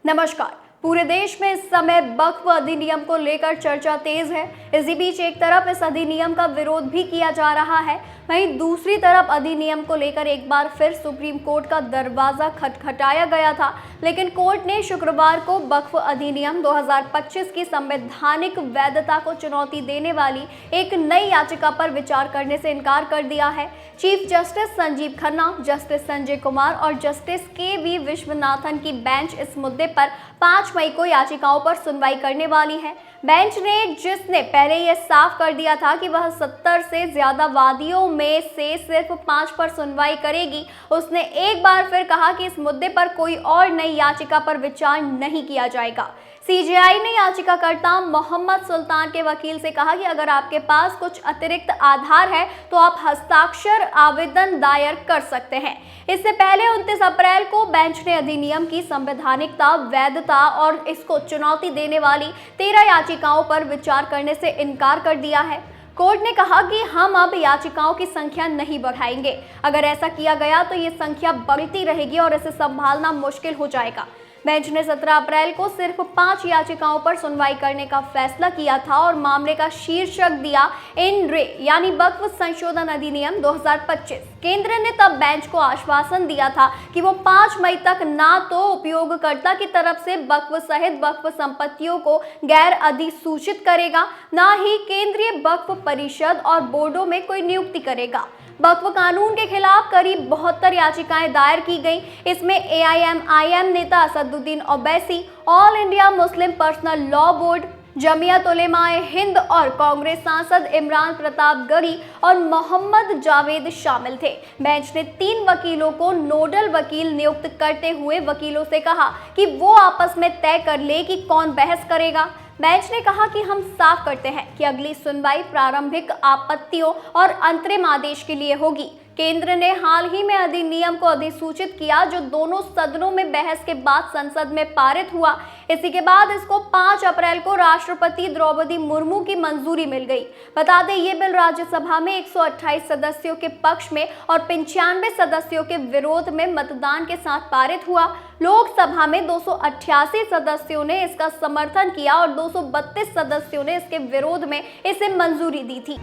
नमस्कार। पूरे देश में इस समय वक्फ अधिनियम को लेकर चर्चा तेज है। इसी बीच एक तरफ इस अधिनियम का विरोध भी किया जा रहा है, वहीं दूसरी तरफ अधिनियम को लेकर एक बार फिर सुप्रीम कोर्ट का दरवाजा खटखटाया गया था। लेकिन कोर्ट ने शुक्रवार को वक्फ अधिनियम 2025 की संवैधानिक वैधता को चुनौती देने वाली एक नई याचिका पर विचार करने से इनकार कर दिया है। Chief justice Sanjeev Khanna, justice Sanjay Kumar और जस्टिस के.वी. विश्वनाथन की बेंच इस मुद्दे पर 5 मई को याचिकाओं पर सुनवाई करने वाली है। बेंच ने, जिसने पहले यह साफ कर दिया था कि वह 70 से ज्यादा वादियों में से सिर्फ 5 पर सुनवाई करेगी, उसने एक बार फिर कहा कि इस मुद्दे पर कोई और नई याचिका पर विचार नहीं किया जाएगा। सीजेआई ने याचिकाकर्ता मोहम्मद सुल्तान के वकील से कहा कि अगर आपके पास कुछ अतिरिक्त आधार है तो आप हस्ताक्षर आवेदन दायर कर सकते हैं। इससे पहले 29 अप्रैल को बेंच ने अधिनियम की संवैधानिकता, वैधता और इसको चुनौती देने वाली 13 याचिकाओं पर विचार करने से इनकार कर दिया है। कोर्ट ने कहा कि हम अब याचिकाओं की संख्या नहीं बढ़ाएंगे। अगर ऐसा किया गया तो ये संख्या बढ़ती रहेगी और इसे संभालना मुश्किल हो जाएगा। बेंच ने 17 अप्रैल को सिर्फ 5 याचिकाओं पर सुनवाई करने का फैसला किया था और मामले का शीर्षक दिया इन रे यानी वक्फ संशोधन अधिनियम 2025। केंद्र ने तब बेंच को आश्वासन दिया था कि वो 5 मई तक ना तो उपयोगकर्ता की तरफ से वक्फ सहित वक्फ संपत्तियों को गैर अधिसूचित करेगा, ना ही केंद्रीय वक्फ परिषद और बोर्डों में कोई नियुक्ति करेगा। वक्फ कानून के खिलाफ करीब 72 याचिकाएं दायर की गईं। इसमें AIMIM नेता Asaduddin Owaisi, all India Muslim personal law board, Jamiat Ulemae Hind और कांग्रेस सांसद इमरान प्रताप गढ़ी और मोहम्मद जावेद शामिल थे। बेंच ने 3 वकीलों को नोडल वकील नियुक्त करते हुए वकीलों से कहा कि वो आपस में तय कर ले कि कौन बहस करेगा। बेंच ने कहा कि हम साफ करते हैं कि अगली सुनवाई प्रारंभिक आपत्तियों और अंतरिम आदेश के लिए होगी। केंद्र ने हाल ही में अधिनियम को अधिसूचित किया, जो दोनों सदनों में बहस के बाद संसद में पारित हुआ। इसी के बाद इसको 5 अप्रैल को राष्ट्रपति द्रौपदी मुर्मू की मंजूरी मिल गई। बता दें, ये बिल राज्यसभा में 128 सदस्यों के पक्ष में और 95 सदस्यों के विरोध में मतदान के साथ पारित हुआ। लोकसभा में 288 सदस्यों ने इसका समर्थन किया और 232 सदस्यों ने इसके विरोध में इसे मंजूरी दी थी।